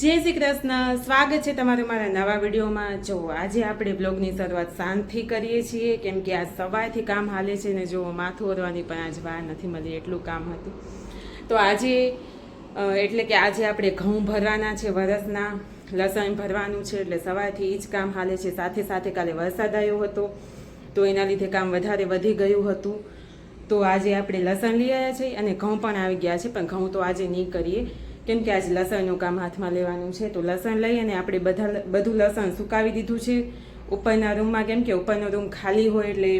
જય શ્રી કૃષ્ણ, સ્વાગત છે તમારું મારા નવા વિડીયોમાં। જો આજે આપણે બ્લોગની શરૂઆત શાંતિથી કરીએ છીએ, કેમ કે આજ સવારથી કામ હાલે છે ને જો માથું ઓરવાની પણ આજ વાર નથી મળી, એટલું કામ હતું। તો આજે એટલે કે આજે આપણે ઘઉં ભરવાના છે, વરસના લસણ ભરવાનું છે, એટલે સવારથી એ જ કામ હાલે છે। સાથે સાથે કાલે વરસાદ આવ્યો હતો તો એના લીધે કામ વધારે વધી ગયું હતું। તો આજે આપણે લસણ લઈ આવ્યા છીએ અને ઘઉં પણ આવી ગયા છે, પણ ઘઉં તો આજે નહીં કરીએ કેમ કે આજે લસણનું કામ હાથમાં લેવાનું છે। તો લસણ લઈ અને આપણે બધું લસણ સુકાવી દીધું છે ઉપરના રૂમમાં, કેમ કે ઉપરનો રૂમ ખાલી હોય એટલે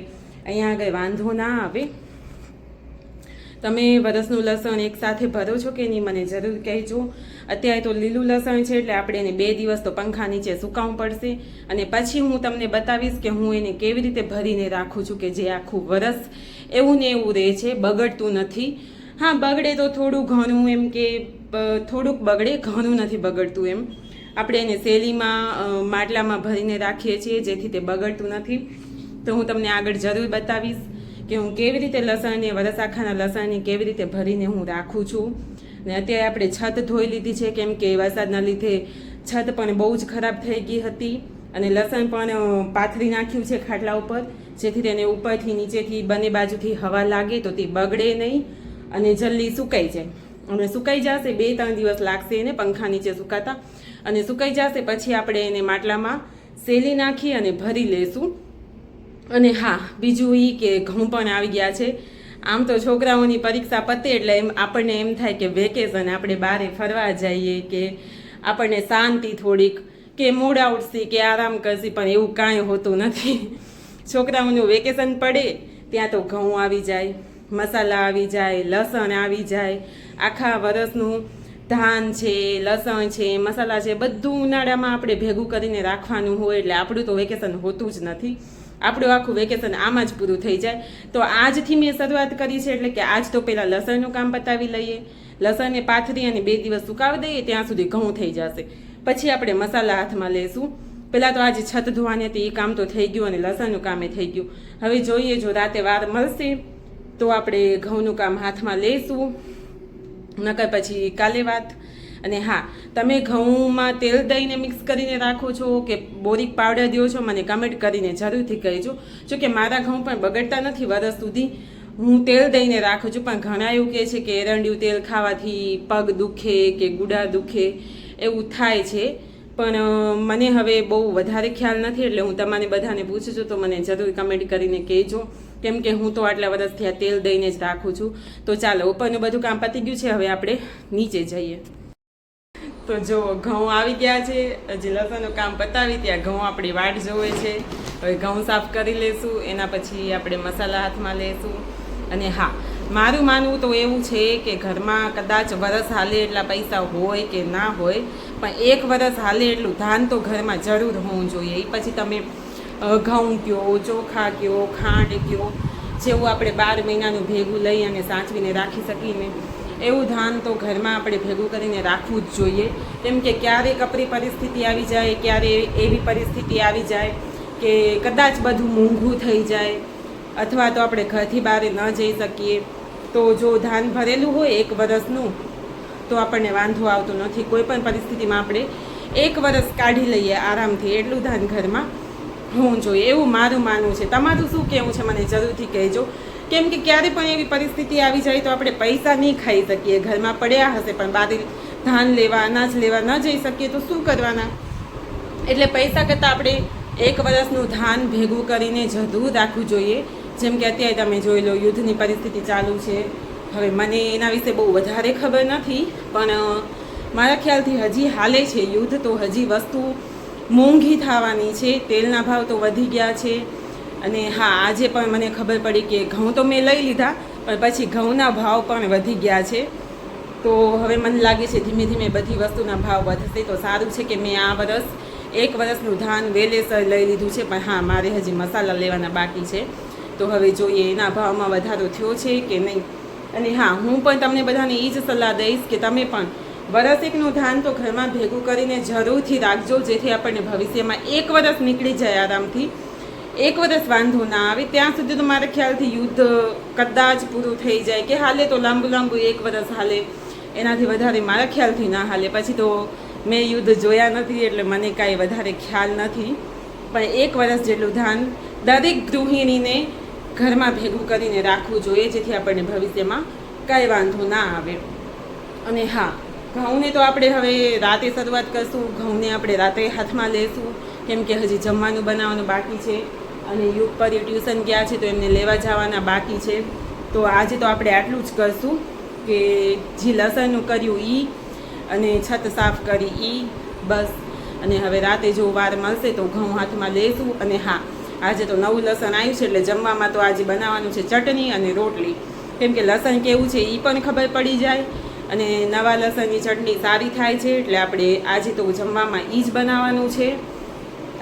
અહીંયા આગળ વાંધો ના આવે। તમે વરસનું લસણ એકસાથે ભરો છો કે નહીં મને જરૂર કહેજો। અત્યારે તો લીલું લસણ છે એટલે આપણે એને 2 દિવસ તો પંખા નીચે સુકાવવું પડશે, અને પછી હું તમને બતાવીશ કે હું એને કેવી રીતે ભરીને રાખું છું કે જે આખું વરસ એવું ને એવું રહે છે, બગડતું નથી। હા, બગડે તો થોડું ઘણું, એમ કે થોડુંક બગડે, ઘણું નથી બગડતું એમ। આપણે એને શેલીમાં માટલામાં ભરીને રાખીએ છીએ જેથી તે બગડતું નથી। તો હું તમને આગળ જરૂર બતાવીશ કે હું કેવી રીતે લસણને, વરસ આખાના લસણને કેવી રીતે ભરીને હું રાખું છું। ને અત્યારે આપણે છત ધોઈ લીધી છે કેમ કે વરસાદના લીધે છત પણ બહુ જ ખરાબ થઈ ગઈ હતી, અને લસણ પણ પાથરી નાખ્યું છે ખાટલા ઉપર, જેથી તેને ઉપરથી નીચેથી બંને બાજુથી હવા લાગે તો તે બગડે નહીં અને જલ્દી સુકાઈ જાય। અને સુકાઈ જશે, 2-3 દિવસ લાગશે એને પંખા નીચે સુકાતા, અને સુકાઈ જશે પછી આપણે એને માટલામાં શેલી નાખી અને ભરી લેશું। અને હા, બીજું એ કે ઘઉં પણ આવી ગયા છે। આમ તો છોકરાઓની પરીક્ષા પતે એટલે આપણને એમ થાય કે વેકેશન, આપણે બહાર ફરવા જઈએ કે આપણને શાંતિ થોડીક, કે મૂડ આઉટસી કે આરામ કરશી, પણ એવું કાંઈ હોતું નથી। છોકરાઓનું વેકેશન પડે ત્યાં તો ઘઉં આવી જાય, મસાલા આવી જાય, લસણ આવી જાય, આખા વરસનું ધાન છે, લસણ છે, મસાલા છે, બધું ઉનાળામાં આપણે ભેગું કરીને રાખવાનું હોય, એટલે આપણું તો વેકેશન હોતું જ નથી। આપણું આખું વેકેશન આમાં જ પૂરું થઈ જાય। તો આજથી મેં શરૂઆત કરી છે, એટલે કે આજ તો પહેલાં લસણનું કામ પતાવી લઈએ, લસણને પાથરી અને 2 દિવસ સુકાવી દઈએ, ત્યાં સુધી ઘઉં થઈ જશે, પછી આપણે મસાલા હાથમાં લેશું। પહેલાં તો આજે છત ધોવાની હતી, એ કામ તો થઈ ગયું અને લસણનું કામે થઈ ગયું। હવે જોઈએ, જો રાતે વાર મળશે તો આપણે ઘઉંનું કામ હાથમાં લઈશું, નકર પછી કાલે વાત। અને હા, તમે ઘઉંમાં તેલ દઈને મિક્સ કરીને રાખો છો કે બોરિક પાવડર દો છો, મને કમેન્ટ કરીને જરૂરથી કહેજો। જો કે મારા ઘઉં પણ બગડતા નથી વરસ સુધી, હું તેલ દઈને રાખું છું, પણ ઘણા એવું કહે છે કે એરંડિયું તેલ ખાવાથી પગ દુખે કે ગુડા દુખે, એવું થાય છે, પણ મને હવે બહુ વધારે ખ્યાલ નથી, એટલે હું તમારે બધાને પૂછું છું, તો મને જરૂર કમેન્ટ કરીને કહેજો, કેમ કે હું તો આટલા વર્ષથી આ તેલ દઈને જ રાખું છું। તો ચાલો, ઉપરનું બધું કામ પતી ગયું છે, હવે આપણે નીચે જઈએ। તો જો ઘઉં આવી ગયા છે, હજી લસણનું કામ પતાવી ત્યાં ઘઉં આપણી વાટ જોવે છે। હવે ઘઉં સાફ કરી લેશું, એના પછી આપણે મસાલા હાથમાં લેશું। અને હા, મારું માનવું તો એવું છે કે ઘરમાં કદાચ વરસ હાલે એટલા પૈસા હોય કે ના હોય, પણ 1 વરસ હાલે એટલું ધાન તો ઘરમાં જરૂર હોવું જોઈએ। એ પછી તમે ઘઉં કયો, ચોખા કયો, ખાંડ કયો, જેવું આપણે 12 મહિનાનું ભેગું લઈ અને સાચવીને રાખી શકીને એવું ધાન તો ઘરમાં આપણે ભેગું કરીને રાખવું જ જોઈએ। કેમ કે ક્યારેક આપણી પરિસ્થિતિ આવી જાય, ક્યારે એવી પરિસ્થિતિ આવી જાય કે કદાચ બધું મોંઘું થઈ જાય, અથવા તો આપણે ઘરથી બહાર ન જઈ શકીએ, તો જો ધાન ભરેલું હોય 1 વરસનું તો આપણને વાંધો આવતો નથી। કોઈ પણ પરિસ્થિતિમાં આપણે 1 વરસ કાઢી લઈએ આરામથી, એટલું ધાન ઘરમાં હોવું જોઈએ, એવું મારું માનવું છે। તમારું શું કહેવું છે મને જરૂરથી કહેજો, કેમ કે ક્યારે પણ એવી પરિસ્થિતિ આવી જાય તો આપણે પૈસા નહીં ખાઈ શકીએ, ઘરમાં પડ્યા હશે પણ બહાર ધાન લેવા, અનાજ લેવા ન જઈ શકીએ તો શું કરવાના? એટલે પૈસા કરતાં આપણે 1 વરસનું ધાન ભેગું કરીને જરૂર રાખવું જોઈએ। જેમ કે અત્યારે તમે જોઈ લો, યુદ્ધની પરિસ્થિતિ ચાલુ છે। હવે મને એના વિશે બહુ વધારે ખબર નથી, પણ મારા ખ્યાલથી હજી હાલે છે યુદ્ધ, તો હજી વસ્તુ મોંઘી થવાની છે, તેલના ભાવ તો વધી ગયા છે। અને હા, આજે પણ મને ખબર પડી કે ઘઉં તો મેં લઈ લીધા, પણ પછી ઘઉંના ભાવ પણ વધી ગયા છે। તો હવે મને લાગે છે ધીમે ધીમે બધી વસ્તુના ભાવ વધશે, તો સારું છે કે મેં આ વરસ 1 વરસનું ધાન વેલેસર લઈ લીધું છે, પણ હા, મારે હજી મસાલા લેવાના બાકી છે, તો હવે જોઈએ એના ભાવમાં વધારો થયો છે કે નહીં। અને હા, હું પણ તમને બધાને એ જ સલાહ દઈશ કે તમે પણ વરસ 1નું ધાન તો ઘરમાં ભેગું કરીને જરૂરથી રાખજો, જેથી આપણને ભવિષ્યમાં 1 વરસ નીકળી જાય આરામથી, 1 વરસ વાંધો ના આવે। ત્યાં સુધી તો મારા ખ્યાલથી યુદ્ધ કદાચ પૂરું થઈ જાય, કે હાલે તો લાંબુ 1 વરસ હાલે, એનાથી વધારે મારા ખ્યાલથી ના હાલે, પછી તો મેં યુદ્ધ જોયા નથી એટલે મને કાંઈ વધારે ખ્યાલ નથી, પણ 1 વર્ષ જેટલું ધાન દરેક ગૃહિણીને ઘરમાં ભેગું કરીને રાખવું જોઈએ, જેથી આપણને ભવિષ્યમાં કાંઈ વાંધો ના આવે. અને હા, ઘઉંને તો આપણે હવે રાતે શરૂઆત કરશું. ઘઉંને આપણે રાતે હાથમાં લેશું, કેમ કે હજી જમવાનું બનાવવાનું બાકી છે અને યુગ પર ટ્યુશન ગયા છે તો એમને લેવા જવાના બાકી છે. તો આજે તો આપણે આટલું જ કરશું કે જે લસણનું કર્યું એ અને છત સાફ કરી એ બસ. અને હવે રાતે જો વાર મળશે તો ઘઉં હાથમાં લેશું. અને હા, આજે તો નવું લસણ આવ્યું છે એટલે જમવામાં તો આજે બનાવવાનું છે ચટણી અને રોટલી, કેમ કે લસણ કેવું છે એ પણ ખબર પડી જાય અને નવા લસણની ચટણી સારી થાય છે. એટલે આપણે આજે તો જમવામાં એ જ બનાવવાનું છે.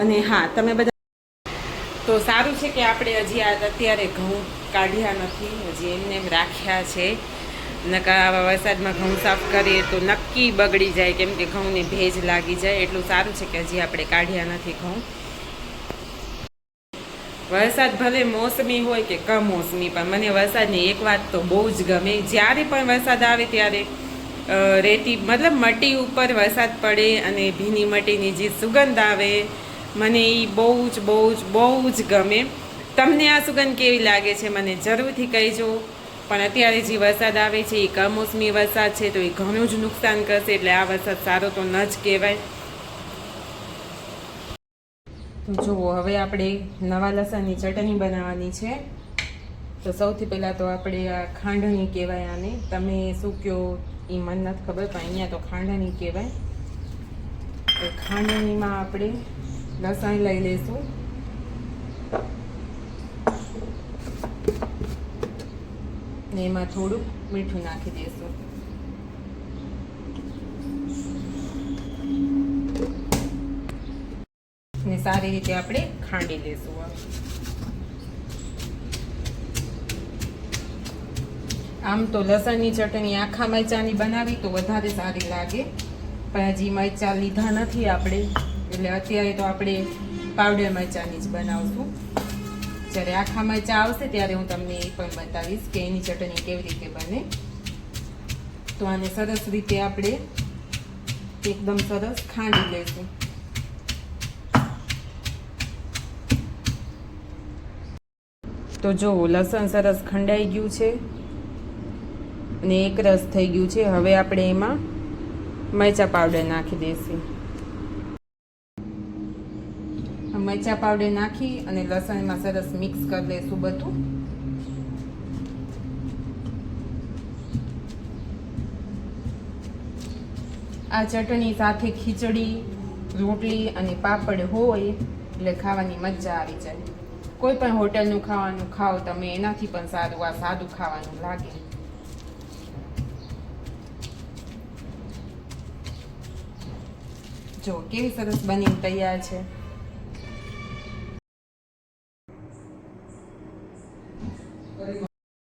અને હા, તમે બધા તો સારું છે કે આપણે હજી અત્યારે ઘઉં કાઢ્યા નથી, હજી એમને એમ રાખ્યા છે. નકા આવા વરસાદમાં ઘઉં સાફ કરીએ તો નક્કી બગડી જાય, કેમ કે ઘઉંને ભેજ લાગી જાય. એટલું સારું છે કે હજી આપણે કાઢ્યા નથી ઘઉં. વરસાદ ભલે મોસમી હોય કે કમોસમી, પણ મને વરસાદની એક વાત તો બહુ જ ગમે. જ્યારે પણ વરસાદ આવે ત્યારે રેતી મતલબ મટી ઉપર વરસાદ પડે અને ભીની મટીની જે સુગંધ આવે, મને એ બહુ જ ગમે. તમને આ સુગંધ કેવી લાગે છે મને જરૂરથી કહેજો. પણ અત્યારે જે વરસાદ આવે છે એ કમોસમી વરસાદ છે તો એ ઘણું જ નુકસાન કરશે, એટલે આ વરસાદ સારો તો ન જ કહેવાય. તો જુઓ, હવે આપણે નવા લસણની ચટણી બનાવવાની છે. તો સૌથી પહેલાં તો આપણે આ ખાંડણી કહેવાય આને, તમે શું કહો એ મને નથી ખબર, પણ અહીંયા તો ખાંડણી કહેવાય. તો ખાંડણીમાં આપણે લસણ લઈ લઈશું. ને એમાં થોડુંક મીઠું નાખી દઈશું. ને સારી રીતે આપણે ખાંડી લઈશું. આમ તો લસણની ચટણી આખા મરચાંની બનાવી તો વધારે સારી લાગે, પણ હજી મરચાં લીધા નથી આપણે, એટલે અત્યારે તો આપણે પાવડર મરચાંની જ બનાવશું. જ્યારે આખા મરચાં આવશે ત્યારે હું તમને એ પણ બતાવીશ કે એની ચટણી કેવી રીતે બને. તો આને સરસ રીતે આપણે એકદમ સરસ ખાંડી લઈશું. તો જો લસણ સરસ ખંડાઈ ગયું છે અને એક રસ થઈ ગયું છે. હવે આપણે એમાં મરચાં પાવડર નાખી દઈશું. મરચાં પાવડર નાખી અને લસણમાં સરસ મિક્સ કરી દઈશું બધું. આ ચટણી સાથે ખીચડી, રોટલી અને પાપડ હોય એટલે ખાવાની મજા આવી જાય. કોઈ પણ હોટલનું ખાવાનું ખાઓ તમે, એનાથી પણ સારું આ સાદું ખાવાનું લાગે. જો કેવી સરસ બની તૈયાર છે.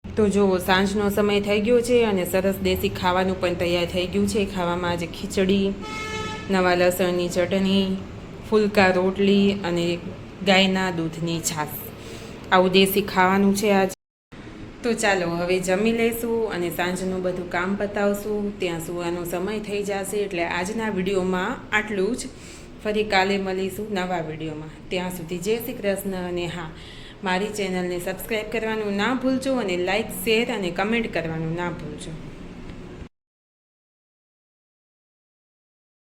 તો જો સાંજનો સમય થઈ ગયો છે અને સરસ દેશી ખાવાનું પણ તૈયાર થઈ ગયું છે. ખાવામાં આજે ખીચડી, નવા લસણની ચટણી, ફુલકા રોટલી અને ગાયના દૂધની છાશ, આવું દેશી ખાવાનું છે આજે. તો ચાલો હવે જમી લઈશું અને સાંજનું બધું કામ પતાવશું. ત્યાં સુવાનો સમય થઈ જશે. એટલે આજના વિડીયોમાં આટલું જ. ફરી કાલે મળીશું નવા વિડીયોમાં. ત્યાં સુધી જય શ્રી કૃષ્ણ. અને હા, મારી ચેનલને સબસ્ક્રાઈબ કરવાનું ના ભૂલજો અને લાઈક, શેર અને કમેન્ટ કરવાનું ના ભૂલજો.